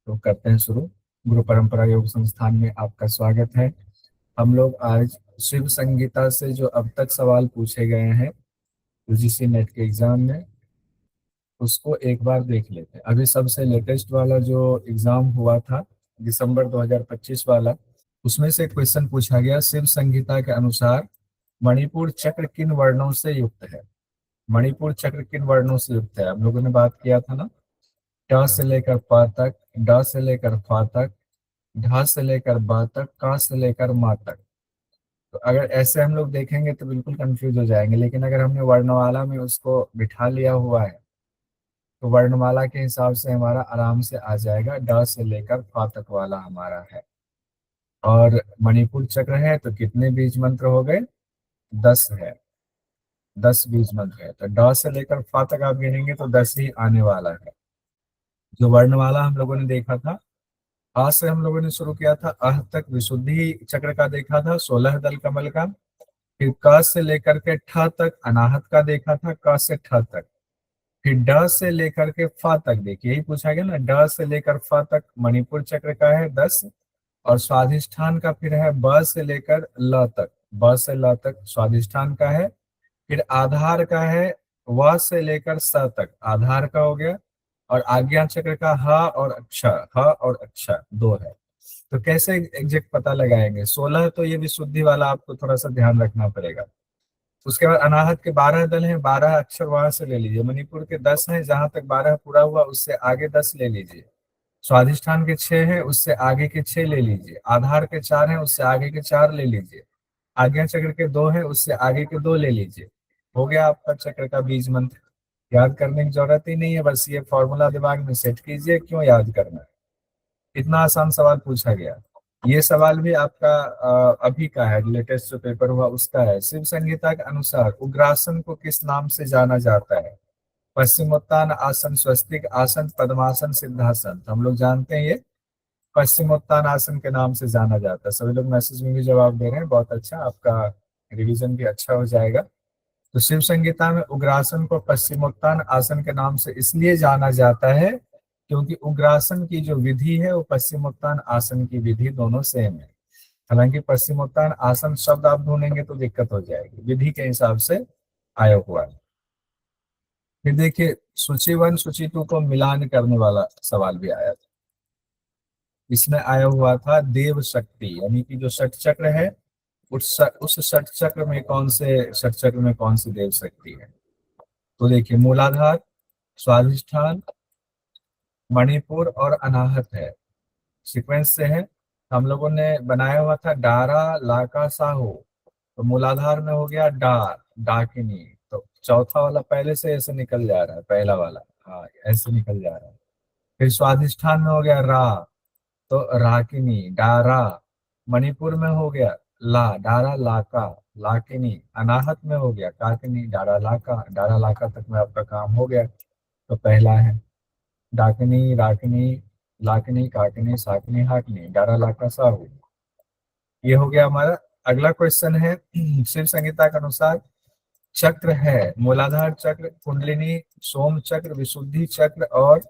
तो करते हैं शुरू। गुरु परंपरा योग संस्थान में आपका स्वागत है। हम लोग आज शिव संगीता से जो अब तक सवाल पूछे गए हैं यूजीसी नेट के एग्जाम में, उसको एक बार देख लेते हैं। अभी सबसे लेटेस्ट वाला जो एग्जाम हुआ था दिसंबर 2025 वाला, उसमें से क्वेश्चन पूछा गया, शिव संगीता के अनुसार मणिपुर चक्र किन वर्णों से युक्त है। मणिपुर चक्र किन वर्णों से युक्त है, हम लोगों ने बात किया था ना। ट से लेकर प तक, ड से लेकर फ तक, ढ से लेकर ब तक, क से लेकर म तक। तो अगर ऐसे हम लोग देखेंगे तो बिल्कुल कंफ्यूज हो जाएंगे, लेकिन अगर हमने वर्णमाला में उसको बिठा लिया हुआ है तो वर्णमाला के हिसाब से हमारा आराम से आ जाएगा। ड से लेकर फ तक वाला हमारा है। और मणिपुर चक्र है तो कितने बीज मंत्र हो गए? 10 है। 10 बीज मंत्र है, तो ड से लेकर फ तक आप गिनेंगे तो 10 ही आने वाला है। जो वर्णमाला हम लोगों ने देखा था, आ से हम लोगों ने शुरू किया था, अह तक विशुद्धि चक्र का देखा था, 16 दल कमल का। फिर क से लेकर के ठ तक अनाहत का देखा था, क से ठ तक। फिर ड से लेकर के फ तक, देखिए यही पूछा गया ना, ड से लेकर फ तक मणिपुर चक्र का है 10। और स्वाधिष्ठान का फिर है ब से लेकर ल तक, ब से ल तक स्वाधिष्ठान का है। फिर आधार का है व से लेकर स तक, आधार का हो गया। और आज्ञा चक्र का ह और अक्षर, ह और अक्षर दो है। तो कैसे एग्जैक्ट पता लगाएंगे? 16 तो ये विशुद्धि वाला आपको थोड़ा सा ध्यान रखना पड़ेगा। उसके बाद अनाहत के 12 दल हैं, 12 अक्षर वहां से ले लीजिए। मणिपुर के 10 हैं, जहां तक 12 पूरा हुआ उससे आगे 10 ले लीजिए। स्वाधिष्ठान के 6 हैं, उससे आगे के 6 ले लीजिए। आधार के 4 हैं, उससे आगे के 4 ले लीजिए। आज्ञा चक्र के 2 हैं, उससे आगे के 2 ले लीजिए। हो गया आपका चक्र का बीज मंत्र। याद करने की जरूरत ही नहीं है, बस ये फॉर्मूला दिमाग में सेट कीजिए। क्यों याद करना है? इतना आसान सवाल पूछा गया। ये सवाल भी आपका अभी का है, लेटेस्ट जो पेपर हुआ उसका है। शिव संहिता के अनुसार उग्रासन को किस नाम से जाना जाता है? पश्चिमोत्तान आसन, स्वस्तिक आसन, पद्मासन, सिद्धासन। तो हम लोग जानते हैं ये पश्चिमोत्तान आसन के नाम से जाना जाता है। सभी लोग मैसेज में भी जवाब दे रहे हैं, बहुत अच्छा, आपका रिवीजन भी अच्छा हो जाएगा। तो शिव संगीता में उग्रासन को पश्चिमोत्तान आसन के नाम से इसलिए जाना जाता है क्योंकि उग्रासन की जो विधि है वो पश्चिमोत्तान आसन की विधि दोनों सेम है। हालांकि पश्चिमोत्तान आसन शब्द आप ढूंढेंगे तो दिक्कत हो जाएगी, विधि के हिसाब से आया हुआ है। फिर देखिए, सूची 1 सूची 2 को मिलान करने वाला सवाल भी आया था। इसमें आया हुआ था देव शक्ति, यानी कि जो षट चक्र है उस षट चक्र में कौन से षट चक्र में कौन सी देव शक्ति है? तो देखिए, मूलाधार, स्वाधिष्ठान, मणिपुर और अनाहत है। सीक्वेंस से है। हम लोगों ने बनाया हुआ था डारा लाका साहू। तो मूलाधार में हो गया डार, डाकिनी। तो चौथा वाला पहले से ऐसे निकल जा रहा है, पहला वाला, हाँ ऐसे निकल जा रहा है। फिर स्वाधिष्ठान में हो गया रा, तो राकिनी डारा। मणिपुर में हो गया ला, डारा लाका, लाकिनी। अनाहत में हो गया काकिनी, डारा लाका। डारा लाका तक में आपका काम हो गया। तो पहला है डाकिनी, राकिनी, लाकिनी, काकिनी, साकिनी, हाकिनी, डारा लाका साहू। ये हो गया हमारा। अगला क्वेश्चन है शिव संहिता के अनुसार चक्र है मूलाधार चक्र, कुंडलिनी, सोम चक्र, विशुद्धि चक्र और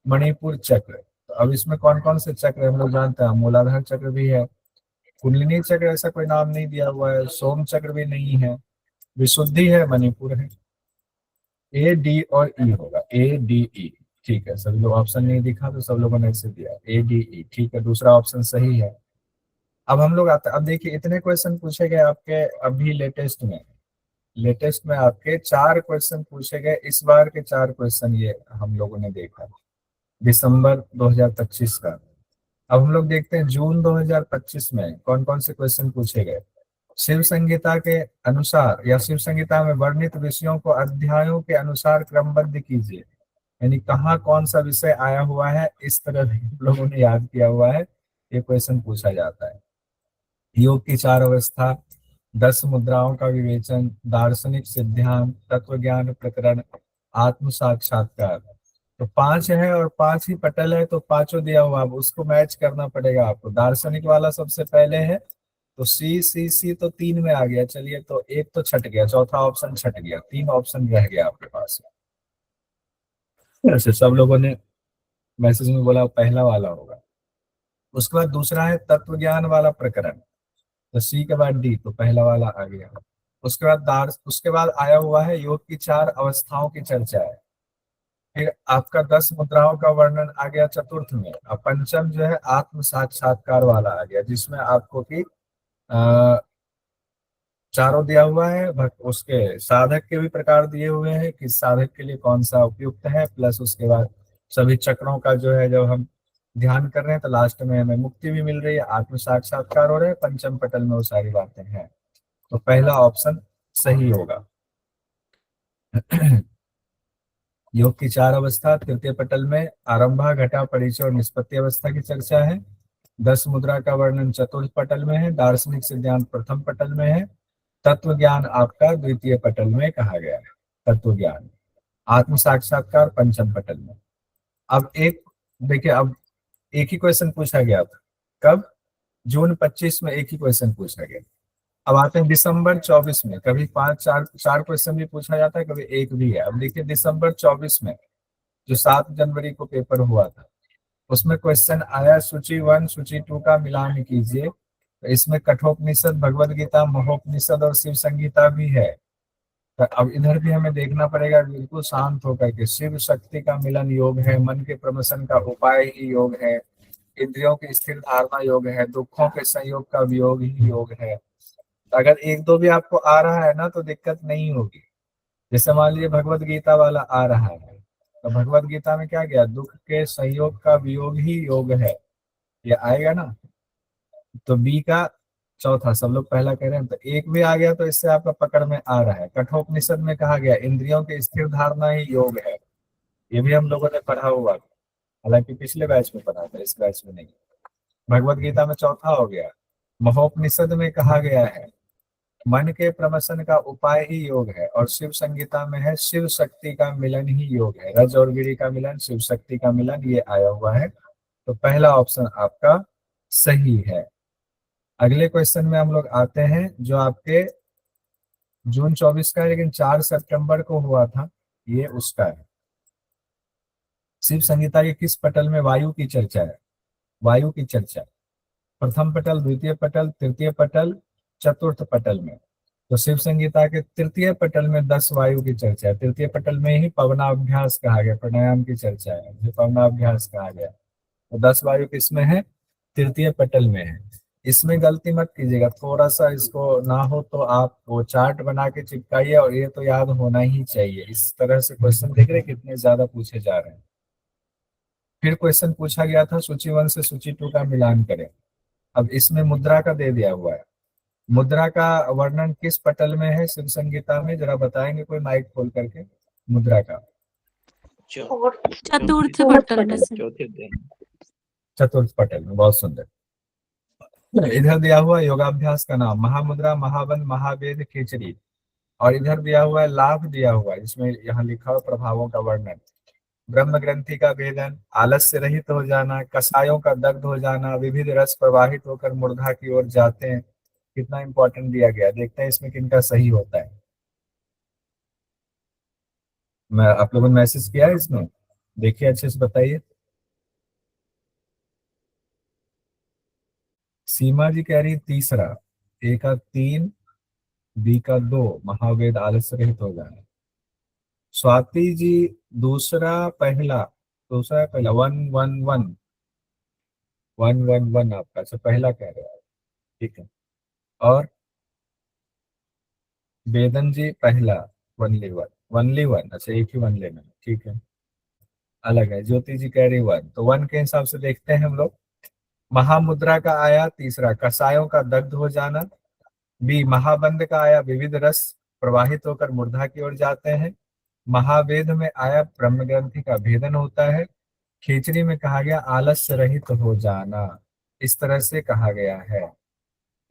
मणिपुर चक्र। तो अब इसमें कौन कौन से चक्र हम लोग जानते हैं? मूलाधार चक्र भी है, कुंडलिनी चक्र ऐसा कोई नाम नहीं दिया हुआ है, सोम चक्र भी नहीं है, विशुद्धि है, मणिपुर है। ए डी और ई होगा, ए डी ई। ठीक है, सभी लोग ऑप्शन नहीं दिखा तो सब लोगों ने ऐसे दिया ए डी ई। ठीक है, दूसरा ऑप्शन सही है। अब हम लोग आते, अब देखिए इतने क्वेश्चन पूछे गए आपके अभी लेटेस्ट में। लेटेस्ट में आपके 4 क्वेश्चन पूछे गए, इस बार के 4 क्वेश्चन ये हम लोगों ने देखा दिसंबर 2025 का। अब हम लोग देखते हैं जून 2025 में कौन कौन से क्वेश्चन पूछे गए। शिव संहिता के अनुसार या शिव संहिता में वर्णित विषयों को अध्यायों के अनुसार क्रमबद्ध कीजिए। यानी कहाँ कौन सा विषय आया हुआ है, इस तरह भी हम लोगों ने याद किया हुआ है, ये क्वेश्चन पूछा जाता है। योग की 4 अवस्था, 10 मुद्राओं का विवेचन, दार्शनिक सिद्धांत, तत्व ज्ञान प्रकरण, आत्म साक्षात्कार। तो 5 है और 5 ही पटल है, तो पांचों दिया हुआ, अब उसको मैच करना पड़ेगा आपको। दार्शनिक वाला सबसे पहले है, तो सी सी सी तो 3 में आ गया। चलिए, तो एक तो छट गया, चौथा ऑप्शन छट गया, 3 ऑप्शन रह गया आपके पास। ऐसे सब लोगों ने मैसेज में बोला पहला वाला होगा। उसके बाद दूसरा है तत्व ज्ञान वाला प्रकरण, तो सी के बाद डी, तो पहला वाला आ गया। उसके बाद उसके बाद आया हुआ है योग की 4 अवस्थाओं की चर्चा है। फिर आपका 10 मुद्राओं का वर्णन आ गया चतुर्थ में। अब पंचम जो है आत्म साक्षात्कार वाला आ गया, जिसमें आपको कि चारों दिया हुआ है, उसके साधक के भी प्रकार दिए हुए हैं कि साधक के लिए कौन सा उपयुक्त है, प्लस उसके बाद सभी चक्रों का जो है जब हम ध्यान कर रहे हैं तो लास्ट में हमें मुक्ति भी मिल रही है, आत्म साक्षात्कार हो रहा है, पंचम पटल में वो सारी बातें हैं। तो पहला ऑप्शन सही होगा। योग की 4 अवस्था तृतीय पटल में आरंभा, घटा, परिचय और निष्पत्ति अवस्था की चर्चा है। 10 मुद्रा का वर्णन चतुर्थ पटल में है। दार्शनिक सिद्धांत प्रथम पटल में है। तत्व ज्ञान आपका द्वितीय पटल में कहा गया है। तत्व ज्ञान, आत्म साक्षात्कार पंचम पटल में। अब एक देखिए, अब एक ही क्वेश्चन पूछा गया था कब, जून 25 में एक ही क्वेश्चन पूछा गया। अब आते हैं दिसंबर 24 में, कभी 5 4 क्वेश्चन भी पूछा जाता है, कभी एक भी है। अब देखिए दिसंबर 24 में जो 7 जनवरी को पेपर हुआ था, उसमें क्वेश्चन आया सूची 1 सूची 2 का मिलान कीजिए। तो इसमें कठोपनिषद, भगवत गीता, महोपनिषद और शिव संगीता भी है। तो अब इधर भी हमें देखना पड़ेगा बिल्कुल शांत होकर के, शिव शक्ति का मिलन योग है, मन के प्रमोशन का उपाय ही योग है, इंद्रियों की स्थिर धारणा योग है, दुखों के संयोग का वियोग ही योग है। तो अगर एक दो भी आपको आ रहा है ना तो दिक्कत नहीं होगी। जैसे मान लीजिए भगवत गीता वाला आ रहा है, तो भगवत गीता में क्या गया, दुख के संयोग का वियोग ही योग है, ये आएगा ना। तो बी का चौथा, सब लोग पहला कह रहे हैं, तो एक भी आ गया तो इससे आपका पकड़ में आ रहा है। कठोपनिषद में कहा गया इंद्रियों की स्थिर धारणा ही योग है, ये भी हम लोगों ने पढ़ा हुआ था, हालांकि पिछले बैच में पढ़ा था, इस बैच में नहीं। भगवत गीता में चौथा हो गया। महोपनिषद में कहा गया है मन के प्रमसन का उपाय ही योग है, और शिव संगीता में है शिव शक्ति का मिलन ही योग है, रज और गिरी का मिलन, शिव शक्ति का मिलन, ये आया हुआ है। तो पहला ऑप्शन आपका सही है। अगले क्वेश्चन में हम लोग आते हैं जो आपके जून 24 का है, लेकिन 4 सितंबर को हुआ था, ये उसका है। शिव संगीता के किस पटल में वायु की चर्चा है? वायु की चर्चा प्रथम पटल, द्वितीय पटल, तृतीय पटल, चतुर्थ पटल में। तो शिव संगीता के तृतीय पटल में 10 वायु की चर्चा है। तृतीय पटल में ही पवनाभ्यास कहा गया, प्राणायाम की चर्चा है, जो पवनाभ्यास कहा गया। तो 10 वायु किसमें है? तृतीय पटल में है। इसमें गलती मत कीजिएगा, थोड़ा सा इसको ना हो तो आप वो चार्ट बना के चिपकाइए, और ये तो याद होना ही चाहिए। इस तरह से क्वेश्चन देख रहे कितने ज्यादा पूछे जा रहे हैं। फिर क्वेश्चन पूछा गया था सूची 1 से सूची 2 का मिलान करें। अब इसमें मुद्रा का दे दिया हुआ है। मुद्रा का वर्णन किस पटल में है शिव संगीता में, जरा बताएंगे कोई माइक खोल करके? मुद्रा का चतुर्थ पटल में से। चतुर्थ पटल में, बहुत सुंदर। इधर दिया हुआ योगाभ्यास का नाम महामुद्रा, महाबंध, महावेद, खिचड़ी। और इधर दिया हुआ है लाभ दिया हुआ है, इसमें यहाँ लिखा हुआ प्रभावों का वर्णन। ब्रह्म ग्रंथि का भेदन, आलस्य रहित हो जाना, कषायों का दग्ध हो जाना, विविध रस प्रवाहित होकर मूर्धा की ओर जाते हैं। कितना इंपॉर्टेंट दिया गया, देखते हैं इसमें किनका सही होता है। मैं आप लोगों ने मैसेज किया है इसमें, देखिए अच्छे से बताइए। सीमा जी कह रही तीसरा, ए का 3, बी का 2, महावेद आलस्य रहित हो जाना। स्वाति जी दूसरा, पहला, दूसरा पहला 111 111 आपका, अच्छा पहला कह रहे हैं, ठीक है। और वेदन जी पहला, वनली वन, अच्छा एक ही वन लेना, ठीक है, अलग है। ज्योति जी कह रही 1, तो 1 के हिसाब से देखते हैं हम लोग। महामुद्रा का आया तीसरा, कषायों का दग्ध हो जाना। बी महाबंध का आया विविध रस प्रवाहित होकर मूर्धा की ओर जाते हैं। महावेद में आया ब्रह्म ग्रंथि का भेदन होता है। खिचड़ी में कहा गया आलस्य रहित हो जाना, इस तरह से कहा गया है।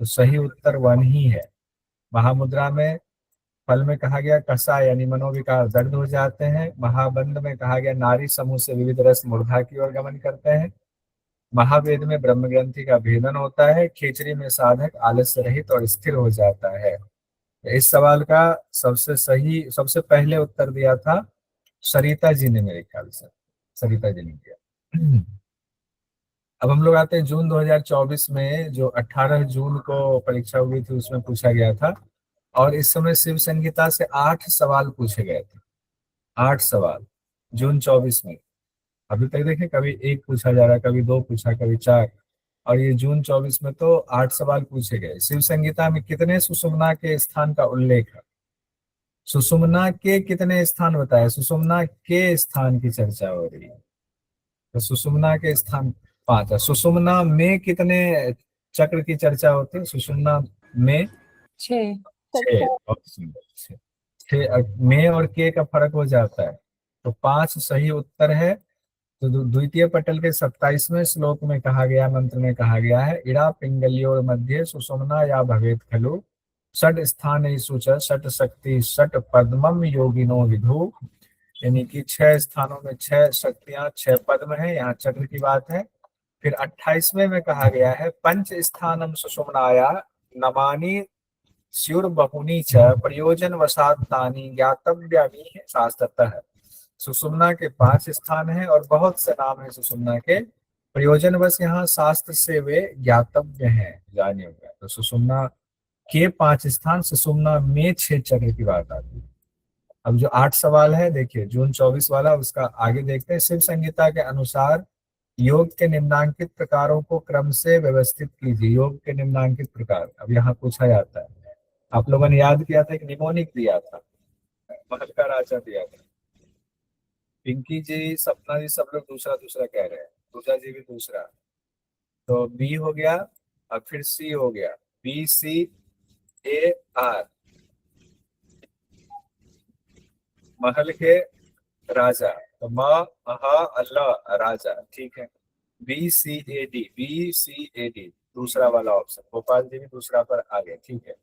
तो सही उत्तर 1 ही है। महामुद्रा में फल में कहा गया कसा यानी मनोविकार दग्ध हो जाते हैं। महाबंध में कहा गया नारी समूह से विविध रस मूर्धा की ओर गमन करते हैं। महावेद में ब्रह्म ग्रंथि का भेदन होता है। खिचड़ी में साधक आलस्य रहित और स्थिर हो जाता है। इस सवाल का सबसे सही, सबसे पहले उत्तर दिया था सरिता जी ने, मेरे ख्याल से सरिता जी ने दिया। अब हम लोग आते हैं जून 2024 में, जो 18 जून को परीक्षा हुई थी उसमें पूछा गया था। और इस समय शिव संहिता से 8 सवाल पूछे गए थे। 8 सवाल जून 24 में। अभी तक देखें, कभी एक पूछा जा रहा है, कभी दो पूछा, कभी चार। और ये जून 24 में तो 8 सवाल पूछे गए। शिव संहिता में कितने सुषुम्ना के स्थान का उल्लेख है? सुषुम्ना के कितने स्थान बताए? सुषुम्ना के स्थान की चर्चा हो रही है। तो सुषुम्ना के स्थान 5 है। सुषुम्ना में कितने चक्र की चर्चा होती है? सुषुम्ना में छः। 6। बहुत सुंदर, 6। 6 में और के का फर्क हो जाता है। तो 5 सही उत्तर है। तो द्वितीय पटल के 27वें श्लोक में कहा गया, मंत्र में कहा गया है, इड़ा पिंगल्योर मध्य सुषुम्ना या भवेत खलु षट स्थान सुच षट शक्ति षट पद्मम योगिनो विधु। यानी कि 6 स्थानों में 6 शक्तियां, 6 पद्म है, यहाँ चक्र की बात है। फिर 28वें में कहा गया है, पंच स्थानम सुषुम्नाया नमानि स्युर बहुनी च प्रयोजन वसात तानि ज्ञातव्यानि शास्त्रतः। सुषुम्ना के 5 स्थान हैं और बहुत से नाम है सुषुम्ना के। प्रयोजन बस यहाँ शास्त्र से वे ज्ञातव्य हैं, जाने हुए। तो सुषुम्ना के 5 स्थान, सुषुम्ना में 6 चक्र की बात आती है। अब जो 8 सवाल है, देखिए जून 24 वाला, उसका आगे देखते हैं। शिव संहिता के अनुसार योग के निम्नांकित प्रकारों को क्रम से व्यवस्थित कीजिए। योग के निम्नांकित प्रकार अब यहाँ पूछा जाता है। आप लोगों ने याद किया था, एक निमोनिक दिया था, महल का राजा दिया था। पिंकी जी, सपना जी, सब लोग दूसरा दूसरा कह रहे हैं। पूजा जी भी दूसरा। तो बी हो गया, अब फिर सी हो गया। BCAR, महल के राजा। तो म अहा अल्लाह राजा, ठीक है। BCAD दूसरा वाला ऑप्शन। गोपाल जी भी दूसरा पर आ गए, ठीक है।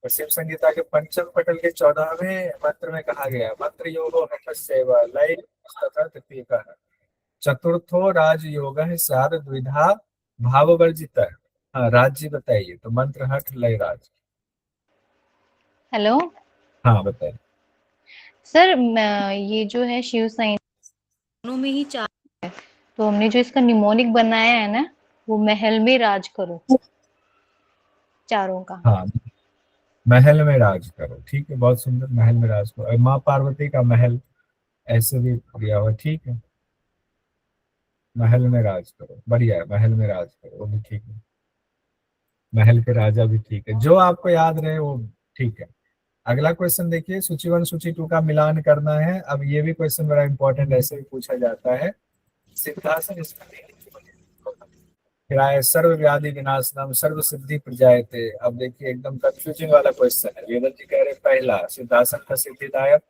तो शिव संगीता के पंचम पटल के 14वें मंत्र में कहा गया, मंत्र योगो हठस्यैव लय तथा तृतीयकः चतुर्थो राजयोग है सार द्विधा भाववर्जित। हाँ, राज्य बताइए। तो मंत्र हठ लय राज। हेलो हाँ, बताइए। सर, ये जो है शिव संहिता दोनों में ही चार है, तो हमने जो इसका निमोनिक बनाया है ना, वो महल में राज करो, चारों का। हाँ, महल में राज करो, ठीक है, बहुत सुंदर। महल में राज करो, और माँ पार्वती का महल ऐसे भी दिया हुआ, ठीक है। महल में राज करो, बढ़िया है। महल में राज करो, वो भी ठीक है। महल के राजा भी ठीक है, जो आपको याद रहे वो ठीक है। अगला क्वेश्चन देखिए, सूची 1 सूची 2 का मिलान करना है। अब ये भी क्वेश्चन बड़ा इंपॉर्टेंट, ऐसे भी पूछा जाता है। सिद्धासन फिर सर्व व्याधि विनाशनम सर्व सिद्धि प्रजायते। अब देखिए, एकदम कंफ्यूजिंग वाला क्वेश्चन है। वेदन जी कह रहे पहला सिद्धासन का सिद्धिदायक,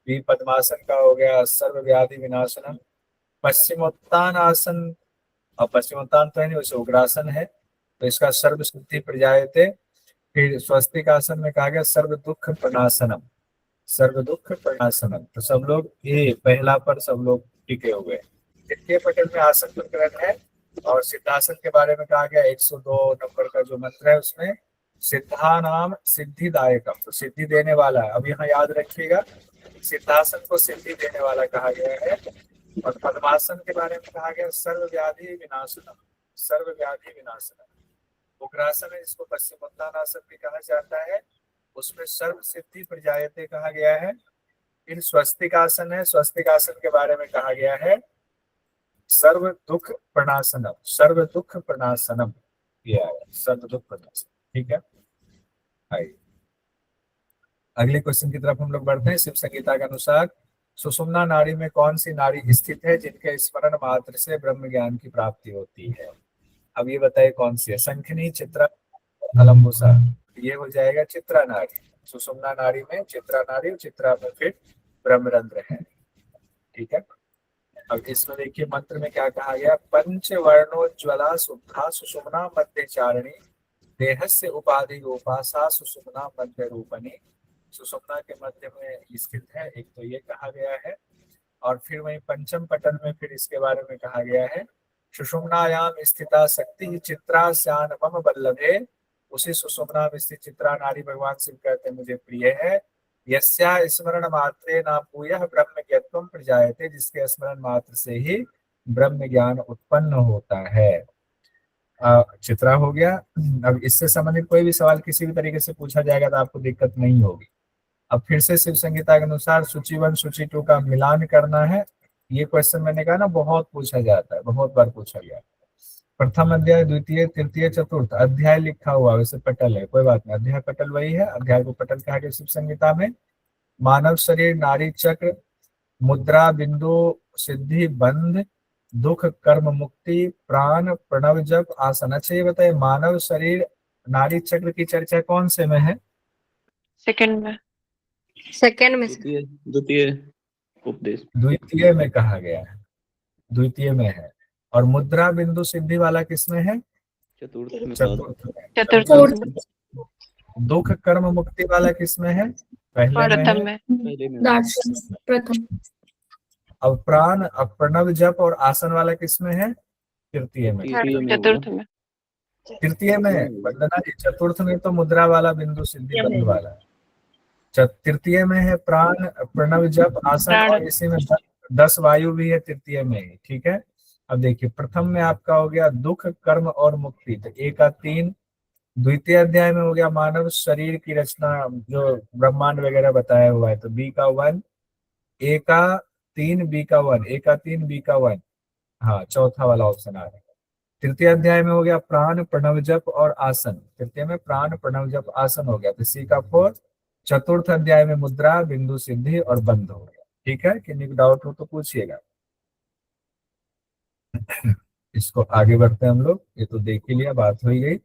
बी पद्मासन का हो गया सर्व व्याधि विनाशनम, पश्चिमोत्तान आसन, और पश्चिमोत्तान तो है नहीं, वैसे उग्रासन है, तो इसका सर्व सिद्धि प्रजायते। फिर स्वस्तिक आसन में कहा गया सर्व दुख प्रणाशनम, सर्व दुख प्रणाशनम। तो सब लोग ये पहला पर सब लोग टिके हुए। द्वितीय पटल में आसन प्रकरण है, और सिद्धासन के बारे में कहा गया 102 नंबर का जो मंत्र है उसमें, सिद्धा नाम सिद्धिदायकम, तो सिद्धि देने वाला है। अब यहाँ याद रखिएगा, सिद्धासन को सिद्धि देने वाला कहा गया है। और पद्मासन के बारे में कहा गया सर्व व्याधि विनाशनम, सर्व व्याधि विनाशनम। उग्रासन है, जिसको पश्चिमोत्तानासन भी कहा जाता है, उसमें सर्व सिद्धि प्रजायते कहा गया है। फिर स्वस्तिक आसन है, स्वस्तिक आसन के बारे में कहा गया है सर्व दुख प्रणाशनम, सर्व दुख प्रणाशनम किया है, सर्व दुख प्रणाशनम, ठीक है। आइए अगले क्वेश्चन की तरफ हम लोग बढ़ते हैं। शिव संगीता के अनुसार सुषुम्ना नाड़ी में कौन सी नाड़ी स्थित है जिनके स्मरण मात्र से ब्रह्म ज्ञान की प्राप्ति होती है? अब ये बताइए कौन सी है। शंखनी, चित्रा, अलम्बुसा। ये हो जाएगा चित्रा नाड़ी। सुषुम्ना नाड़ी में चित्रा नाड़ी, और चित्रा में फिर ब्रह्मरंध्र है, ठीक है। अब इसमें देखिए मंत्र में क्या कहा गया, पंच वर्णोज्वला शुद्धा सुषुम्ना मध्य चारिणी देहस्य उपाधि रूपा सा सुषुम्ना मध्य रूपणी। सुषुम्ना के मध्य में स्थित है, एक तो ये कहा गया है। और फिर वही पंचम पटल में फिर इसके बारे में कहा गया है, सुषुम्नायाम स्थिता शक्ति चित्रा श्यान मम बल्लभे। उसी सुषुम्ना में स्थित चित्रा नारी भगवान शिव कहते हैं मुझे प्रिय है। यस्या स्मरण मात्रे ना भूयः ब्रह्म ज्ञत्वम प्रजायते, जिसके स्मरण मात्र से ही ब्रह्म ज्ञान उत्पन्न होता है। चित्रा हो गया। अब इससे संबंधित कोई भी सवाल किसी भी तरीके से पूछा जाएगा तो आपको दिक्कत नहीं होगी। अब फिर से शिव संहिता के अनुसार सूची 1 सूची 2 का मिलान करना है। ये क्वेश्चन मैंने कहा ना बहुत पूछा जाता है, बहुत बार पूछा गया। प्रथम अध्याय, द्वितीय, तृतीय, चतुर्थ अध्याय लिखा हुआ वैसे पटल है, कोई बात नहीं, अध्याय पटल वही है, अध्याय को पटल कहा गया शिव संहिता में। मानव शरीर, नाड़ी चक्र, मुद्रा, बिंदु, सिद्धि, बंध, दुख, कर्म, मुक्ति, प्राण, प्रणव, जप, आसन। अच्छा ये बताइए, मानव शरीर नाड़ी चक्र की चर्चा कौन से में है? सेकंड में। सेकंड में सर। द्वितीय द्वितीय उपदेश द्वितीय में कहा गया है, द्वितीय में है। और मुद्रा, बिंदु, सिद्धि वाला किसमें है? चतुर्थ में चतुर्थ में। चतुर्थ में। दुख, कर्म, मुक्ति वाला किसमें है? पहले में प्रथम है। में। पहले में दार्शनिक प्रथम। अब प्राण, अब प्रणव, जप और आसन वाला किसमें है? तृतीय में। तृतीय में चतुर्थ में। तृतीय में वंदना जी, चतुर्थ में तो मुद्रा वाला, बिंदु, सिद्धि, बंध वाला। तृतीय में है प्राण, प्रणव, जप, आसन प्राण। और इसी में 10 वायु भी है तृतीय में ही। ठीक है। अब देखिए प्रथम में आपका हो गया दुख, कर्म और मुक्ति, तो ए का 3। द्वितीय अध्याय में हो गया मानव शरीर की रचना, जो ब्रह्मांड वगैरह बताया हुआ है, तो बी का 1। ए का 3, बी का 1, ए का 3, बी का 1। हाँ, चौथा वाला ऑप्शन आ रहा है। तृतीय अध्याय में हो गया प्राण, प्रणव, जप और आसन, तृतीय में प्राण, प्रणव, जप, आसन हो गया, तो सी का 4। चतुर्थ अध्याय में मुद्रा, बिंदु, सिद्धि और बंध हो गया। ठीक है, किन्हीं को डाउट हो तो पूछिएगा। इसको आगे बढ़ते हैं हम लोग, ये तो देख ही लिया, बात हो ही गई।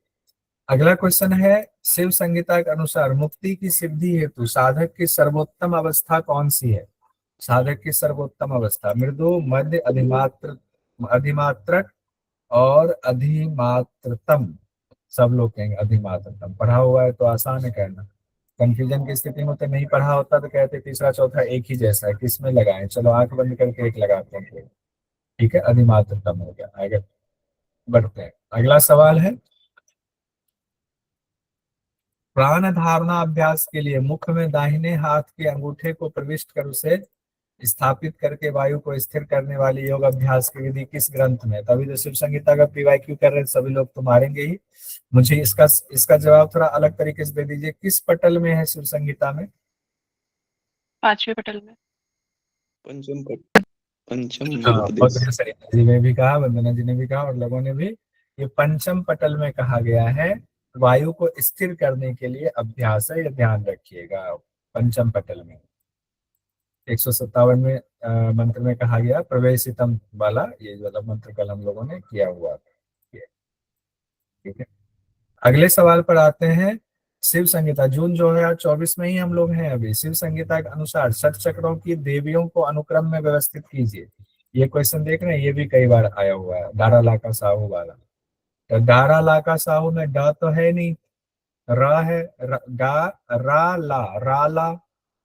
अगला क्वेश्चन है, शिव संहिता के अनुसार मुक्ति की सिद्धि हेतु साधक की सर्वोत्तम अवस्था कौन सी है? साधक की सर्वोत्तम अवस्था मृदु, मध्य, अधिमात्र, अधिमात्रक और अधिमात्रतम। सब लोग कहेंगे अधिमात्रतम। पढ़ा हुआ है तो आसान है कहना, कंफ्यूजन की स्थिति में तो नहीं पढ़ा होता तो कहते तीसरा चौथा एक ही जैसा है, किसमें लगाएं? चलो आंख बंद करके एक लगाते हैं। ठीक है, अधिमात्रतम हो गया। आगे बढ़ते हैं, अगला सवाल है, प्राण धारणा अभ्यास के लिए मुख में दाहिने हाथ के अंगूठे को प्रविष्ट कर उसे स्थापित करके वायु को स्थिर करने वाली योग अभ्यास की विधि किस ग्रंथ में? तभी तो शिव संहिता का पीवाईक्यू कर रहे हैं, सभी लोग तो मारेंगे ही। मुझे इसका जवाब थोड़ा अलग तरीके से दे दीजिए, किस पटल में है शिव संहिता में? 5वें पटल में। पंचम हाँ, उपदेश। बहुत सरिता जी ने भी कहा, वंदना जी ने भी कहा और लोगों ने भी, ये पंचम पटल में कहा गया है। वायु को स्थिर करने के लिए अभ्यास है, ये ध्यान रखिएगा। पंचम पटल में 157 में मंत्र में कहा गया, प्रवेशितम वाला ये वाला मंत्र कल हम लोगों ने किया हुआ था। ठीक है, अगले सवाल पर आते हैं। शिव संहिता जून 2024 में ही हम लोग हैं अभी। शिव संहिता के अनुसार षट चक्रों की देवियों को अनुक्रम में व्यवस्थित कीजिए। ये क्वेश्चन देख रहे हैं, ये भी कई बार आया हुआ है, दारा लाका साहू वाला। तो दारा लाका साहू में ड तो है नहीं, र है, गा, रा ला,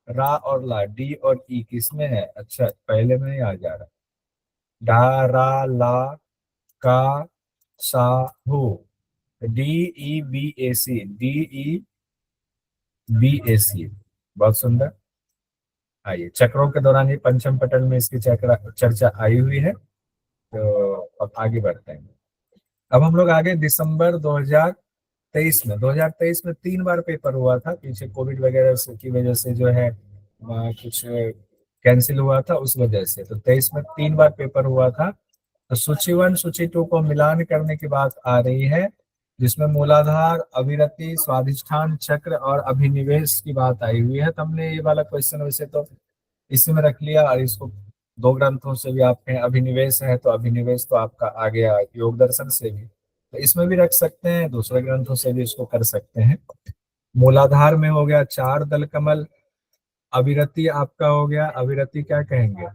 रा और ला, डी और ई किसमें है? अच्छा, पहले में ही आ जा रहा। डा, रा, ला, का, सा, हु, DEBAC, DEBAC। बहुत सुंदर। आइए, चक्रों के दौरान ही पंचम पटल में इसकी चर्चा आई हुई है। तो अब आगे बढ़ते हैं। अब हम लोग आगे दिसंबर 2023 में 2023 में 3 बार पेपर हुआ था, पीछे कोविड वगैरह की वजह से जो है कुछ कैंसिल हुआ था, उस वजह से। तो 23 में 3 बार पेपर हुआ था। तो सूची 1 सूची 2 को मिलान करने की बात आ रही है, जिसमें मूलाधार, अभिरति, स्वाधिष्ठान चक्र और अभिनिवेश की बात आई हुई है। तो हमने ये वाला क्वेश्चन वैसे तो इसी में रख लिया, और इसको 2 ग्रंथों से भी आप कहें, अभिनिवेश है तो अभिनिवेश तो आपका आ गया योग दर्शन से भी, तो इसमें भी रख सकते हैं, दूसरे ग्रंथों से भी इसको कर सकते हैं। मूलाधार में हो गया 4 दल कमल। अभिरति आपका हो गया, अभिरति क्या कहेंगे?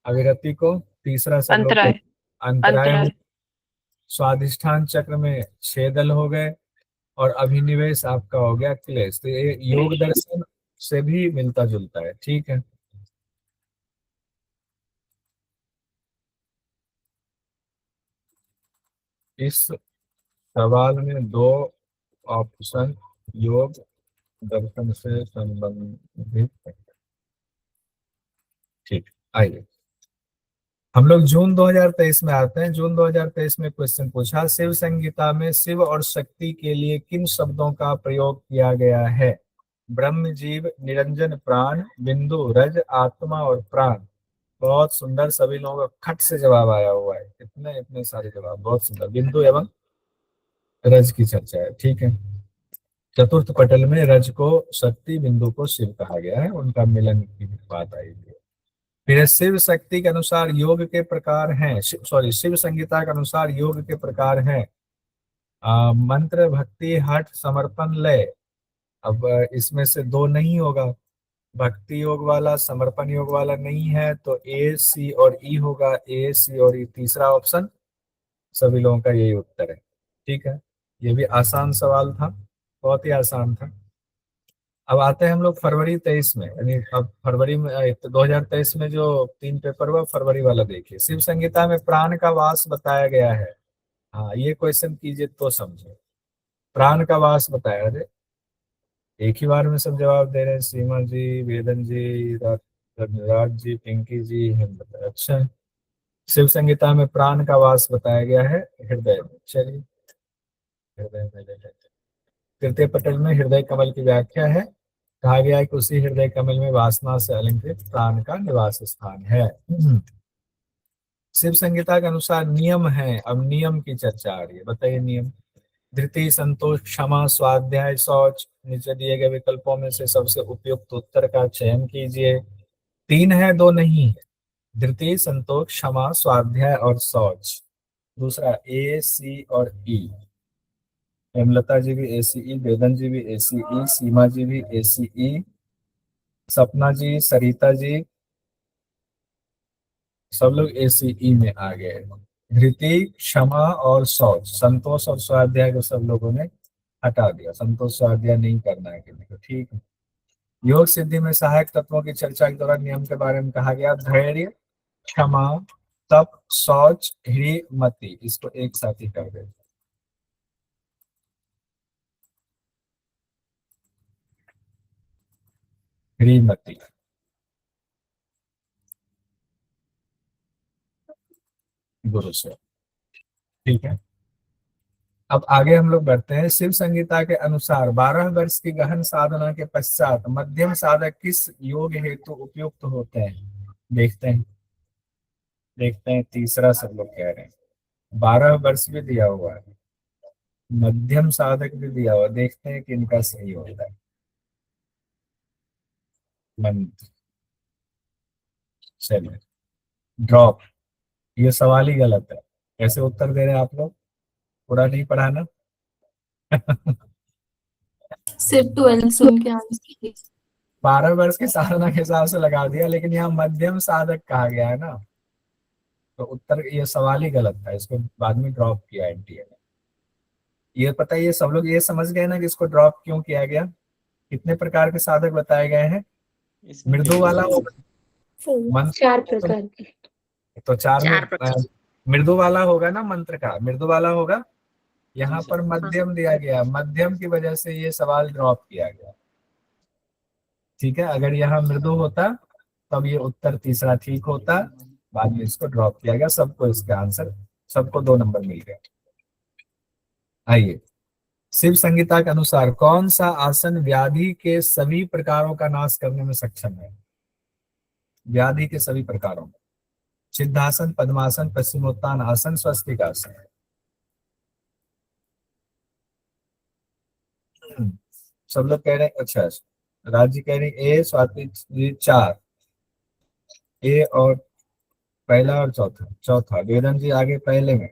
अभिरति को तीसरा सब लोग अंतराय। अंतराय। अंतराय। स्वाधिष्ठान चक्र में 6 दल हो गए, और अभिनिवेश आपका हो गया क्लेश। तो ये योग दर्शन से भी मिलता जुलता है। ठीक है, इस सवाल में 2 ऑप्शन योग दर्शन से संबंधित है। ठीक, आइए हम लोग जून 2023 में आते हैं। जून 2023 में क्वेश्चन पूछा, शिव संगीता में शिव और शक्ति के लिए किन शब्दों का प्रयोग किया गया है? ब्रह्म, जीव, निरंजन, प्राण, बिंदु, रज, आत्मा और प्राण। बहुत सुंदर, सभी लोगों का खट से जवाब आया हुआ है। इतने इतने सारे जवाब, बहुत सुंदर। बिंदु एवं रज की चर्चा है, ठीक है। चतुर्थ पटल में रज को शक्ति, बिंदु को शिव कहा गया है, उनका मिलन की बात आई है। फिर शिव शक्ति के अनुसार योग के प्रकार हैं, सॉरी, शिव संगीता के अनुसार योग के प्रकार हैं मंत्र, भक्ति, हठ, समर्पण, लय। अब इसमें से दो नहीं होगा, भक्ति योग वाला, समर्पण योग वाला नहीं है, तो ए, सी और ई होगा। ए, सी और ई, तीसरा ऑप्शन। सभी लोगों का यही उत्तर है, ठीक है। ये भी आसान सवाल था, बहुत ही आसान था। अब आते हैं हम लोग फरवरी 23 में, यानी अब फरवरी में 2023 में जो 3 पेपर हुआ, फरवरी वाला देखिए। शिव संगीता में प्राण का वास बताया गया है। हाँ, ये क्वेश्चन कीजिए तो समझे। प्राण का वास बताया। अरे एक ही बार में सब जवाब दे रहे हैं। सीमा जी, वेदन जी, राज जी, पिंकी जी, हिम्मत। अच्छा, शिव संगीता में प्राण का वास बताया गया है हृदय में। चलिए, हृदय में ले लेते हैं। तृतीय पटल में हृदय कमल की व्याख्या है। कहा गया है कि उसी हृदय कमल में वासना से अलंकृत प्राण का निवास स्थान है। शिव संगीता के अनुसार नियम है। अब नियम की चर्चा आ रही है, बताइए नियम। धृति, संतोष, क्षमा, स्वाध्याय, शौच। नीचे दिए गए विकल्पों में से सबसे उपयुक्त उत्तर का चयन कीजिए। 3 है, 2 नहीं है। धृति, संतोष, क्षमा, स्वाध्याय और शौच। दूसरा ए, सी और ई। हेमलता जी भी ACE, वेदन जी भी ACE, सीमा जी भी ACE, सपना जी, सरिता जी, सब लोग ACE में आ गए। धृति, क्षमा और शौच, संतोष और स्वाध्याय को सब लोगों ने हटा दिया। संतोष स्वाध्याय नहीं करना है किसी को, ठीक है। योग सिद्धि में सहायक तत्वों की चर्चा के दौरान नियम के बारे में कहा गया, धैर्य, क्षमा, तप, शौच, ह्रीमति। इसको एक साथ ही कर देते। ह्रीमति, गुरु से, ठीक है। अब आगे हम लोग बढ़ते हैं। शिव संगीता के अनुसार 12 वर्ष की गहन साधना के पश्चात मध्यम साधक किस योग हेतु उपयुक्त होते हैं? देखते हैं, देखते हैं। तीसरा सब लोग कह रहे हैं। 12 वर्ष भी दिया हुआ है, मध्यम साधक भी दिया हुआ, देखते हैं कि इनका सही होता है। मंत्र, चलिए, ड्रॉप। ये सवाल ही गलत है। कैसे उत्तर दे रहे हैं आप लोग? पूरा नहीं पढ़ाना। सिर्फ 12 सुन के आंसर 12 वर्ष की साधना के हिसाब से लगा दिया, लेकिन यहाँ मध्यम साधक कहा गया है ना, तो उत्तर, ये सवाल ही गलत था। इसको बाद में ड्रॉप किया एनटीए ने। ये पता है, ये सब लोग ये समझ गए ना कि इसको ड्रॉप क्यों किया गया। कितने प्रकार के साधक बताए गए हैं? इसमें मृदु वाला होगा, 4 प्रकार के। तो 4 में 4 प्रकार। मृदु वाला होगा ना, मंत्र का मृदु वाला होगा। यहाँ जी पर मध्यम दिया गया, मध्यम की वजह से ये सवाल ड्रॉप किया गया, ठीक है। अगर यहाँ मृदु होता तब ये उत्तर तीसरा ठीक होता, बाद में इसको ड्रॉप किया गया। सबको इसका आंसर, सबको 2 नंबर मिल गए। आइए, शिव संगीता के अनुसार कौन सा आसन व्याधि के सभी प्रकारों का नाश करने में सक्षम है? व्याधि के सभी प्रकारों में। सिद्धासन, पद्मासन, पश्चिमोत्तान आसन, स्वस्तिक आसन। सब लोग कह रहे हैं। अच्छा, राज्य कह रहे हैं ए, स्वाति जी 4, ए और पहला और चौथा, चौथा। वेदन जी आगे पहले में,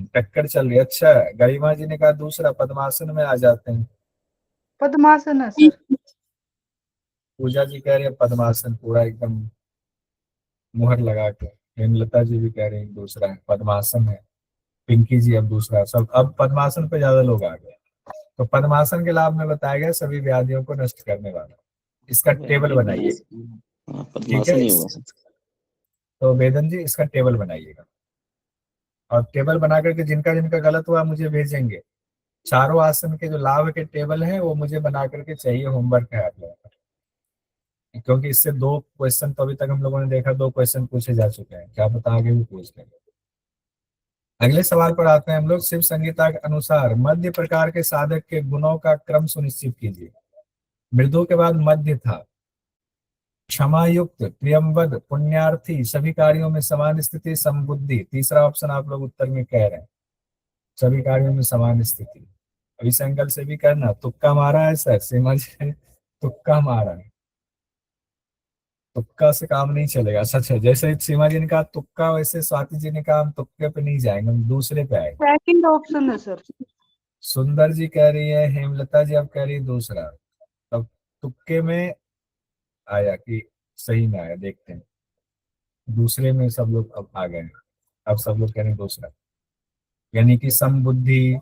टक्कर चल रही है। अच्छा, गरिमा जी ने कहा दूसरा, पद्मासन में आ जाते हैं। पद्मासन है सर। पूजा जी कह रही है पद्मासन, पूरा एकदम मुहर लगा के। हेमलता जी भी कह रही है दूसरा है, पद्मासन है। पिंकी जी अब दूसरा। सब अब पद्मासन पे ज्यादा लोग आ गए। तो पद्मासन के लाभ में बताया गया सभी व्याधियों को नष्ट करने वाला। इसका टेबल बनाइए, हाँ, ठीक पद्मासन है। ही होगा। तो वेदन जी इसका टेबल बनाइएगा, और टेबल बना करके जिनका जिनका गलत हुआ मुझे भेजेंगे। चारों आसन के जो लाभ के टेबल है वो मुझे बना करके चाहिए, होमवर्क है आप लोगों का। क्योंकि इससे दो क्वेश्चन तो अभी तक हम लोगों ने देखा, दो क्वेश्चन पूछे जा चुके हैं, क्या पता आगे भी पूछ लेंगे। अगले सवाल पर आते हैं हम लोग। शिव संहिता के अनुसार मध्य प्रकार के साधक के गुणों का क्रम सुनिश्चित कीजिए। मृदु के बाद मध्य था, क्षमायुक्त, प्रियमवद, पुण्यार्थी, सभी कार्यों में समान स्थिति, समबुद्धि। तीसरा ऑप्शन आप लोग उत्तर में कह रहे हैं, सभी कार्यों में समान स्थिति। अभी संकल्प से भी करना, तुक्का मारा है सर, सीमा जी ने तुक्का मारा है, तुक्का से काम नहीं चलेगा। सच है, जैसे सीमा जी ने कहा तुक्का, वैसे स्वाति जी ने कहा हम तुक्के पे नहीं जाएंगे, हम दूसरे पे आएंगे। सेकंड ऑप्शन है सर। सुंदर जी कह रही है, हेमलता जी अब कह रही है दूसरा। तब तुक्के में आया कि सही में आया, देखते हैं। दूसरे में सब लोग अब आ गए हैं, अब सब लोग कह रहे हैं दूसरा, यानी कि समबुद्धि,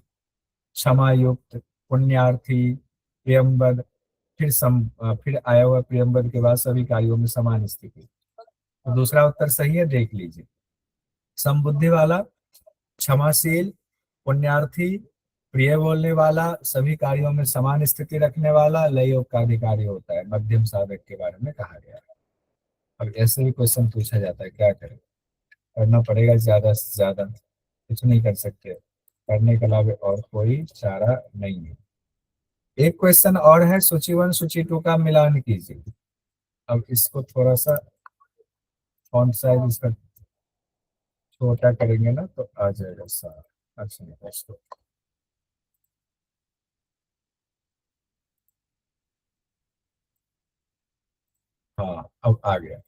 क्षमायुक्त, पुण्यार्थी, प्रियम्बद, फिर आया हुआ प्रियम्बद के बाद सभी कार्यों में समान स्थिति। तो दूसरा उत्तर सही है, देख लीजिए। समबुद्धि वाला, क्षमाशील, पुण्यार्थी, प्रिय बोलने वाला, सभी कार्यों में समान स्थिति रखने वाला, लय योग का अधिकारी होता है, मध्यम साधक के बारे में कहा गया है। अब ऐसे भी क्वेश्चन पूछा जाता है, क्या करें, करना पड़ेगा ज्यादा से ज्यादा, कुछ नहीं कर सकते, करने के अलावा और कोई चारा नहीं है। एक क्वेश्चन और है, सूची 1 सूची 2 का मिलान कीजिए। अब इसको थोड़ा सा फॉन्ट साइज इसका छोटा करेंगे ना तो आ जाएगा सारा। अच्छा नहीं, इसको हाँ अब आ गया।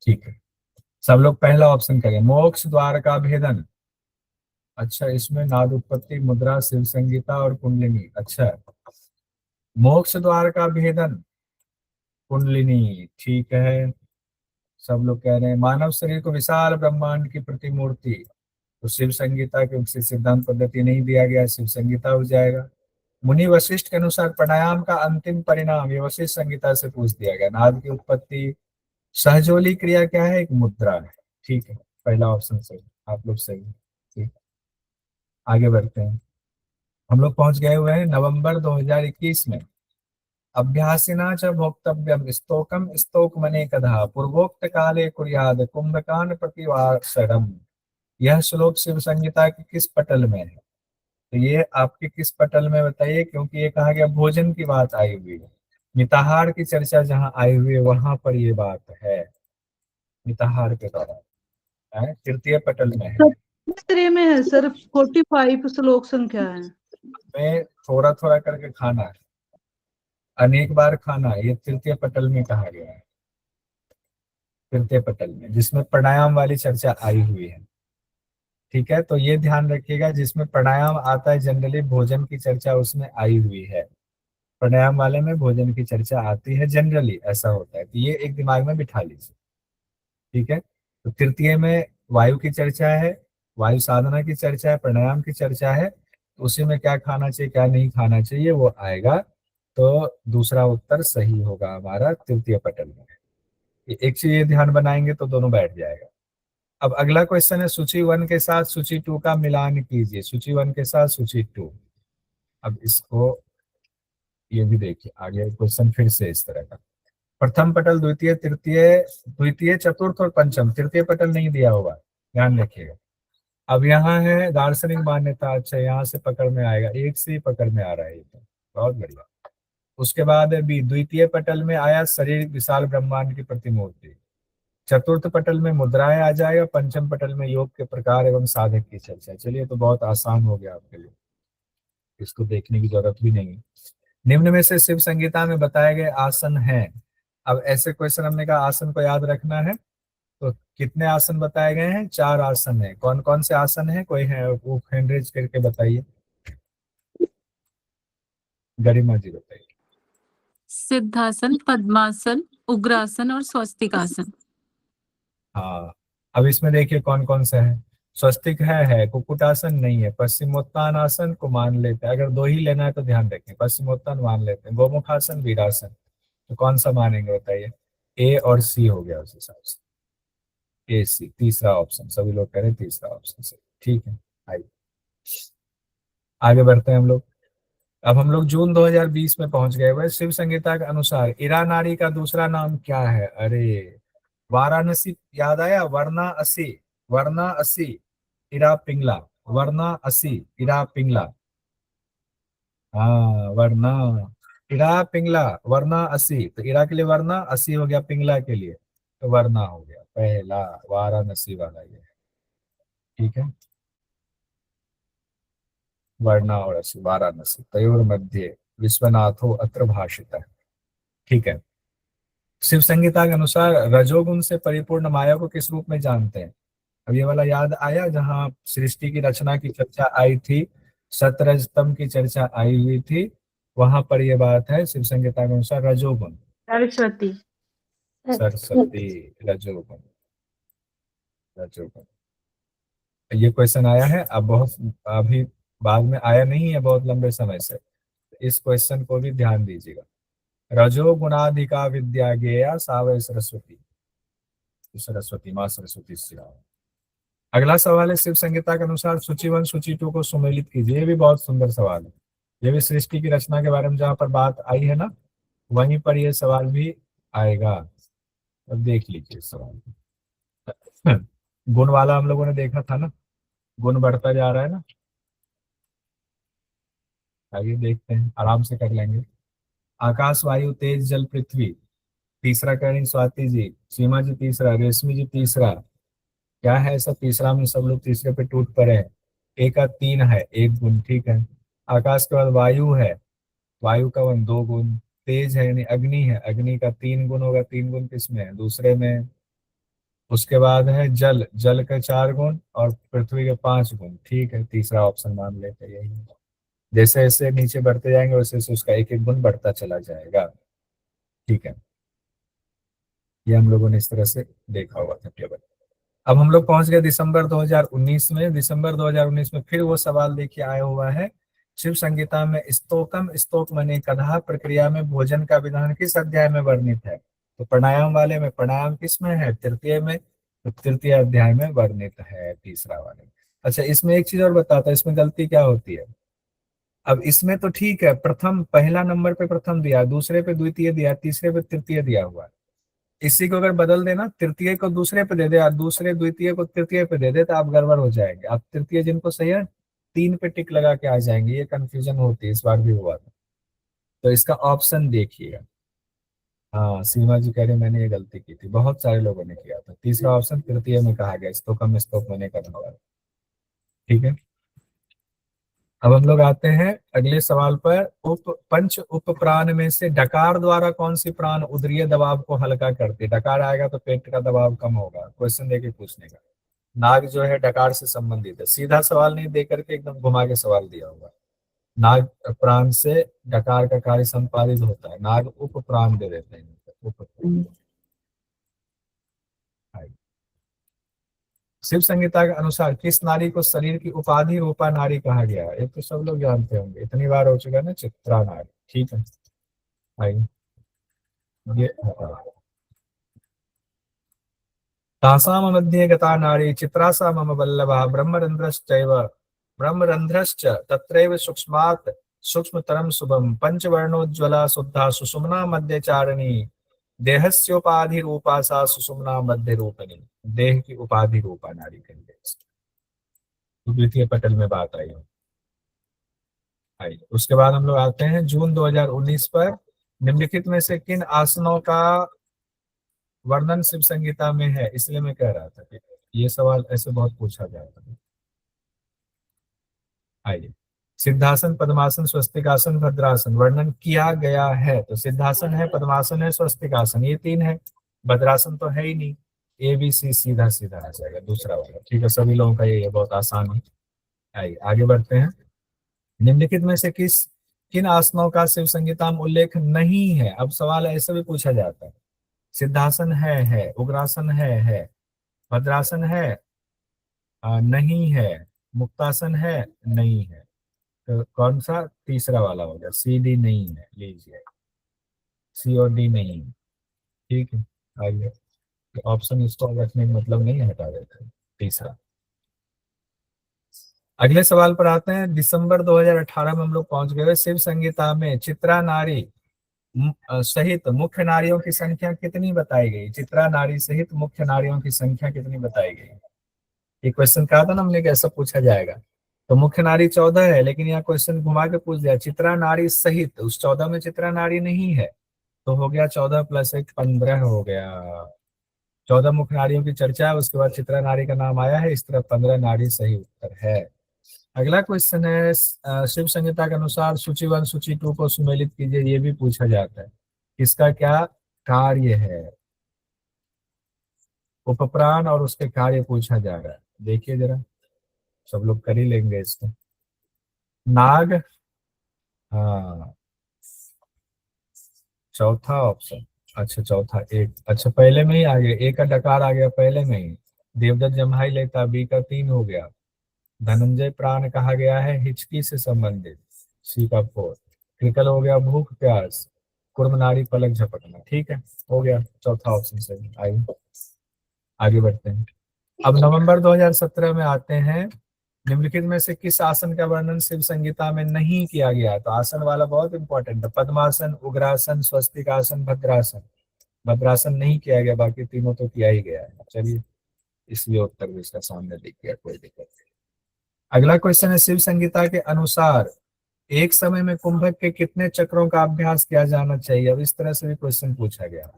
ठीक है, सब लोग पहला ऑप्शन करें, मोक्ष द्वार का भेदन। अच्छा, इसमें नाद उत्पत्ति, मुद्रा, शिव संगीता और कुंडलिनी। अच्छा, मोक्ष द्वार का भेदन, कुंडलिनी, ठीक है। सब लोग कह रहे हैं मानव शरीर को विशाल ब्रह्मांड की प्रतिमूर्ति, तो शिव संगीता के उसे सिद्धांत पद्धति नहीं दिया गया, शिव संगीता हो जाएगा। मुनि वशिष्ठ के अनुसार प्राणायाम का अंतिम परिणाम, ये वशिष्ठ संगीता से पूछ दिया गया। नाद की उत्पत्ति, सहजोली क्रिया क्या है, एक मुद्रा है। ठीक है, पहला ऑप्शन सही, आप लोग सही। ठीक, आगे बढ़ते हैं। हम लोग पहुंच गए हुए हैं नवंबर 2021 में। अभ्यासिना च भोक्तव्यम स्तोकम स्तोक मने कधा पूर्वोक्त काले कुर्याद कुंभकान प्रतिवासरम। यह श्लोक शिव संहिता के किस पटल में है? तो ये आपके किस पटल में बताइए, क्योंकि ये कहा गया भोजन की बात आई हुई है, मिताहार की चर्चा जहाँ आई हुई है वहां पर ये बात है, मिताहार के दौरान है, तृतीय पटल में है। तीसरे में है सर, 45 श्लोक संख्या है। में थोड़ा थोड़ा करके खाना है, अनेक बार खाना है, ये तृतीय पटल में कहा गया है, तृतीय पटल में जिसमें प्राणायाम वाली चर्चा आई हुई है। ठीक है, तो ये ध्यान रखिएगा, जिसमें प्राणायाम आता है जनरली भोजन की चर्चा उसमें आई हुई है, प्राणायाम वाले में भोजन की चर्चा आती है जनरली, ऐसा होता है। तो ये एक दिमाग में बिठा लीजिए। ठीक है, तो तृतीय में वायु की चर्चा है, वायु साधना की चर्चा है, प्राणायाम की चर्चा है, तो उसी में क्या खाना चाहिए क्या नहीं खाना चाहिए वो आएगा। तो दूसरा उत्तर सही होगा हमारा, तृतीय पटल में। एक चीज ये ध्यान बनाएंगे तो दोनों बैठ जाएगा। अब अगला क्वेश्चन है, सूची 1 के साथ सूची 2 का मिलान कीजिए। सूची 1 के साथ सूची 2। अब इसको ये भी देखिए, आगे क्वेश्चन फिर से इस तरह का, प्रथम पटल, द्वितीय, तृतीय, द्वितीय, चतुर्थ और पंचम, तृतीय पटल नहीं दिया होगा, ध्यान रखिएगा। अब यहाँ है दार्शनिक मान्यता, अच्छा यहाँ से पकड़ में आएगा, एक से ही पकड़ में आ रहा है ये तो, बहुत बढ़िया। उसके बाद है बी, द्वितीय पटल में आया शरीर विशाल ब्रह्मांड की प्रतिमूर्ति, चतुर्थ पटल में मुद्राएं आ जाएगा, पंचम पटल में योग के प्रकार एवं साधक की चर्चा। चलिए, तो बहुत आसान हो गया आपके लिए, इसको देखने की जरूरत भी नहीं है। निम्न में से शिव संगीता में बताए गए आसन हैं। अब ऐसे क्वेश्चन हमने कहा आसन को याद रखना है, तो कितने आसन बताए गए हैं? 4 आसन है। कौन कौन से आसन है, कोई है वो हैंड रेज करके बताइए। गरिमा जी बताइए। सिद्धासन, पद्मासन, उग्रासन और स्वस्तिकासन। हाँ, अब इसमें देखिए कौन कौन से हैं। स्वस्तिक है, कुक्कुटासन नहीं है, पश्चिमोत्तान आसन को मान लेते हैं, अगर 2 ही लेना है तो ध्यान रखें, पश्चिमोत्तान मान लेते हैं, गोमुखासन, वीरासन, तो कौन सा मानेंगे बताइए? ए और सी हो गया उस हिसाब से, ए सी, तीसरा ऑप्शन, सभी लोग कह रहे हैं तीसरा ऑप्शन से। ठीक है, आइए आगे बढ़ते हैं हम लोग। अब हम लोग जून 2020 में पहुंच गए। वह शिव संहिता के अनुसार इरा नारी का दूसरा नाम क्या है? अरे वाराणसी याद आया? वर्णा असी, वर्णा असी, इरा पिंगला, वर्णा असी, इरा पिंगला। हाँ वर्णा, इरा पिंगला, वर्णा असी। तो इरा के लिए वर्णा, असी हो गया पिंगला के लिए, तो वर्णा हो गया पहला वाराणसी वाला ये। ठीक है, वर्णा और असी, वाराणसी तयोर मध्य विश्वनाथो अत्र भाषित। ठीक है। शिव संहिता के अनुसार रजोगुण से परिपूर्ण माया को किस रूप में जानते हैं? अब ये वाला याद आया जहां सृष्टि की रचना की चर्चा आई थी, सतरजतम की चर्चा आई हुई थी, वहां पर ये बात है शिव संहिता के अनुसार रजोगुण। सरस्वती। सरस्वती, रजोगुण, रजोगुण। ये क्वेश्चन आया है, अब बहुत अभी बाद में आया नहीं है, बहुत लंबे समय से। इस क्वेश्चन को भी ध्यान दीजिएगा। रजो गुणाधिका विद्या ज्ञेया सावय सरस्वती, सरस्वती माँ सरस्वती श्री राम। अगला सवाल है शिव संहिता के अनुसार सूची 1 सूची 2 को सुमेलित कीजिए। ये भी बहुत सुंदर सवाल है। ये भी सृष्टि की रचना के बारे में जहां पर बात आई है ना, वहीं पर ये सवाल भी आएगा। अब देख लीजिए इस सवाल। गुण वाला हम लोगों ने देखा था ना, गुण बढ़ता जा रहा है ना। आगे देखते हैं, आराम से कर लेंगे। आकाश, वायु, तेज, जल, पृथ्वी। तीसरा कह रही स्वाति जी, सीमा जी तीसरा, रेशमी जी तीसरा। क्या है ऐसा तीसरा में सब लोग तीसरे पे टूट पड़े हैं? एक का 3 है, 1 गुण। ठीक है। आकाश के बाद वायु है, वायु का 1 2 गुण। तेज है यानी अग्नि है, अग्नि का 3 गुण होगा। 3 गुण किसमें है? दूसरे में। उसके बाद है जल, जल का 4 गुण और पृथ्वी के 5 गुण। ठीक है, तीसरा ऑप्शन मान लेते हैं यही। जैसे जैसे नीचे बढ़ते जाएंगे वैसे वैसे उसका एक एक गुण बढ़ता चला जाएगा। ठीक है, ये हम लोगों ने इस तरह से देखा हुआ था टेबल। अब हम लोग पहुंच गए दिसंबर 2019 में। दिसंबर 2019 में फिर वो सवाल देखिए आया हुआ है। शिव संहिता में स्तोकम, स्तोक मने कधा प्रक्रिया में भोजन का विधान किस अध्याय में वर्णित है? तो प्राणायाम वाले में, प्राणायाम किस में है? तृतीय में। तो तृतीय अध्याय में वर्णित है, तीसरा वाले। अच्छा, इसमें एक चीज और बताता है, इसमें गलती क्या होती है। अब इसमें तो ठीक है, प्रथम पहला नंबर पे प्रथम दिया, दूसरे पे द्वितीय दिया, तीसरे पे तृतीय दिया हुआ है। इसी को अगर बदल देना, तृतीय को दूसरे पे दे दे और दूसरे द्वितीय को तृतीय पे दे दे, तो आप गड़बड़ हो जाएंगे। आप तृतीय जिनको सही है 3 पे टिक लगा के आ जाएंगे, ये कंफ्यूजन होती है, इस बार भी हुआ था। तो इसका ऑप्शन देखिएगा। हाँ, सीमा जी कह रहे मैंने ये गलती की थी, बहुत सारे लोगों ने किया था। तीसरा ऑप्शन तृतीय में कहा गया, स्तोकम स्तोक मैंने करना होगा। ठीक है। अब हम लोग आते हैं अगले सवाल पर। पंच उप प्राण में से डकार द्वारा कौन सी प्राण उदरीय दबाव को हल्का करती है? डकार आएगा तो पेट का दबाव कम होगा। क्वेश्चन देके पूछने का। नाग जो है डकार से संबंधित है। सीधा सवाल नहीं दे करके एकदम घुमा के सवाल दिया होगा। नाग प्राण से डकार का कार्य संपादित होता है। नाग उप प्राण दे देते हैं, उप प्राण। शिव संहिता के अनुसार किस नारी को शरीर की उपाधि रूपा नारी कहा गया है? ये तो सब लोग जानते होंगे, इतनी बार हो चुका है ना, चित्रा नारी। ठीक है, आइए ये तासाम मध्ये गता नारी चित्रासा मम वल्लभा ब्रह्मरंध्रश्चैव, ब्रह्मरंध्रश्च तत्रैव सूक्ष्मात् सूक्ष्मतरम शुभम पंचवर्णोज्ज्वला शुद्धा सुषुम्ना मध्यचारिणी देहस्योपाधि रूपा सा सुषुम्ना मध्य रूपिणी। देह की उपाधि रूपा नारी कहेंगे। तो द्वितीय पटल में बात आई। उसके बाद हम लोग आते हैं जून 2019 पर। निम्नलिखित में से किन आसनों का वर्णन शिव संहिता में है? इसलिए मैं कह रहा था कि ये सवाल ऐसे बहुत पूछा जाता है। आइए, सिद्धासन, पद्मासन, स्वस्तिकासन, भद्रासन वर्णन किया गया है। तो सिद्धासन है, पद्मासन है, स्वस्तिकासन, ये 3 है। भद्रासन तो है ही नहीं। ABC सीधा सीधा आ जाएगा दूसरा वाला। ठीक है, सभी लोगों का ये है, बहुत आसान है। आइए आगे बढ़ते हैं। निम्नलिखित में से किन आसनों का शिव संहिता में उल्लेख नहीं है? अब सवाल ऐसे भी पूछा जाता है। सिद्धासन है, उग्रासन है, भद्रासन है, नहीं है, मुक्तासन है, नहीं है। तो कौन सा तीसरा वाला होगा? CD नहीं है, लीजिए C और D नहीं है। ठीक है, आइए ऑप्शन इसको रखने का मतलब नहीं है, हटा देते हैं तीसरा। अगले सवाल पर आते हैं। दिसंबर 2018 में हम लोग पहुंच गए। शिव संगीता में चित्रा नारी सहित मुख्य नारियों की संख्या कितनी बताई गई? चित्रा नारी सहित मुख्य नारियों की संख्या कितनी बताई गई? ये क्वेश्चन कहा था ना हमने, कैसा पूछा जाएगा। तो मुख्य नारी 14 है, लेकिन यहाँ क्वेश्चन घुमा के पूछ दिया चित्रा नारी सहित। उस 14 में चित्रा नारी नहीं है, तो हो गया 14 + 1 15 हो गया। 14 मुख्य नारियों की चर्चा है, उसके बाद चित्रा नारी का नाम आया है, इस तरह 15 नारी सही उत्तर है। अगला क्वेश्चन है शिव संहिता के अनुसार सूची 1 सूची 2 को सुमेलित कीजिए। ये भी पूछा जाता है, इसका क्या कार्य है? उपप्राण और उसके कार्य पूछा जा रहा है। देखिए जरा, सब लोग कर ही लेंगे इसको। नाग, हाँ चौथा ऑप्शन। अच्छा चौथा एक, अच्छा पहले में ही आ गया, ए का डकार आ गया पहले में ही। देवदत्त जम्हाई लेता, बी का 3 हो गया। धनंजय प्राण कहा गया है हिचकी से संबंधित, सी का 4। ट्रिकल हो गया भूख प्यास। कुर्म नारी पलक झपकना। ठीक है, हो गया चौथा ऑप्शन सही। आइए आगे बढ़ते हैं। अब नवंबर 2017 में आते हैं। निम्नलिखित में से किस आसन का वर्णन शिव संगीता में नहीं किया गया? तो आसन वाला बहुत इंपॉर्टेंट है। पद्मासन, उग्रासन, स्वस्तिकासन, भद्रासन। भद्रासन नहीं किया गया, बाकी तीनों तो किया ही गया है। चलिए, इसलिए उत्तर भी इसका सामने दिख गया, कोई दिक्कत नहीं। अगला क्वेश्चन है शिव संगीता के अनुसार एक समय में कुंभक के कितने चक्रों का अभ्यास किया जाना चाहिए? अब इस तरह से भी क्वेश्चन पूछा गया।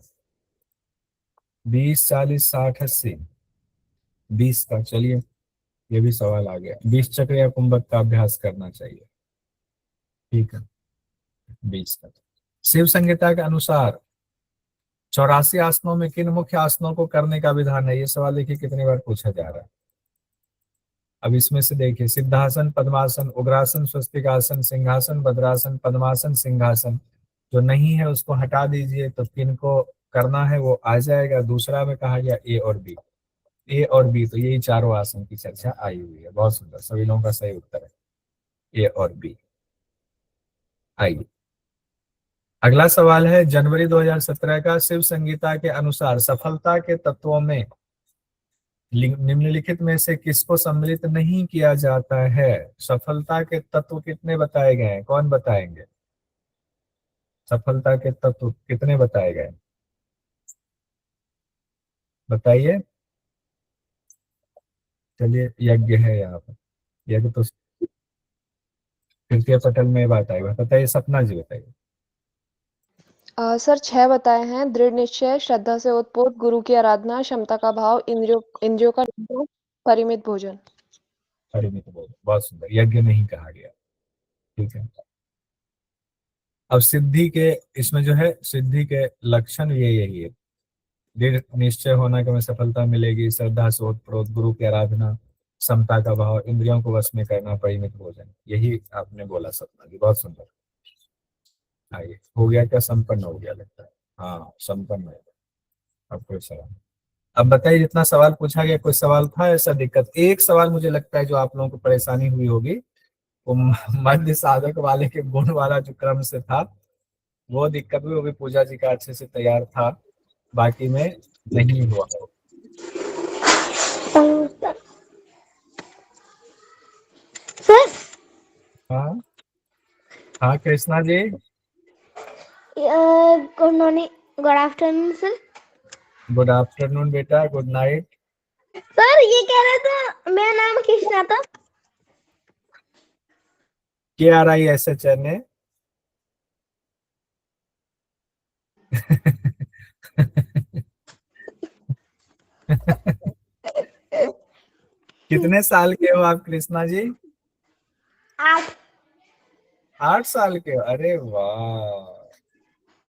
20, 40, 60, 80। 20 का, चलिए ये भी सवाल आ गया। 20 चक्र या कुंभक का अभ्यास करना चाहिए। ठीक है, 20 का। शिव संहिता के अनुसार 84 आसनों में किन मुख्य आसनों को करने का विधान है? ये सवाल देखिए कितनी बार पूछा जा रहा है। अब इसमें से देखिए, सिद्धासन, पद्मासन, उग्रासन, स्वस्तिकासन, सिंहासन, भद्रासन, पद्मासन, सिंहासन। जो नहीं है उसको हटा दीजिए, तो किन को करना है वो आ जाएगा। दूसरा में कहा गया ए और बी। ए और बी, तो यही चारों आसन की चर्चा आई हुई है। बहुत सुंदर, सभी लोगों का सही उत्तर है ए और बी। आइए अगला सवाल है जनवरी 2017 का। शिव संगीता के अनुसार सफलता के तत्वों में निम्नलिखित में से किसको सम्मिलित नहीं किया जाता है? सफलता के तत्व कितने बताए गए हैं? कौन बताएंगे? सफलता के तत्व कितने बताए गए? बताइए। चलिए, यज्ञ है यहाँ पर। यज्ञ तो तृतीय पटल में बात आएगा। बताइए सपना जी, बताइए। सर 6 बताए हैं। दृढ़ निश्चय, श्रद्धा से ओतप्रोत, गुरु की आराधना, क्षमता का भाव, इंद्रियों का नियंत्रण, परिमित भोजन। परिमित भोजन, बहुत सुंदर। यज्ञ नहीं कहा गया। ठीक है, अब सिद्धि के, इसमें जो है सिद्धि के लक्षण ये यही है। दृढ़ निश्चय होना कि हमें सफलता मिलेगी, श्रद्धा से ओतप्रोत, गुरु की आराधना, समता का भाव, इंद्रियों को वश में करना, परिमित भोजन। यही आपने बोला सपना जी, बहुत सुंदर। आइए, हो गया क्या? संपन्न हो गया लगता है। हाँ, संपन्न हो गया। अब कोई सवाल? अब बताइए, जितना सवाल पूछा गया, कोई सवाल था ऐसा दिक्कत? एक सवाल मुझे लगता है जो आप लोगों को परेशानी हुई होगी, वो मध्य साधक वाले के गुण वाला जो क्रम से था, वो दिक्कत हुई। वो भी पूजा जी का अच्छे से तैयार था, बाकी में नहीं हुआ। सर, हाँ हाँ Krishna ji. Good morning, good afternoon sir. Good afternoon बेटा, गुड नाइट। सर ये कह रहा था, मेरा नाम कृष्णा था। KRISHN है। कितने साल के हो आप कृष्णा जी? 8। 8 साल के हो? अरे वाह,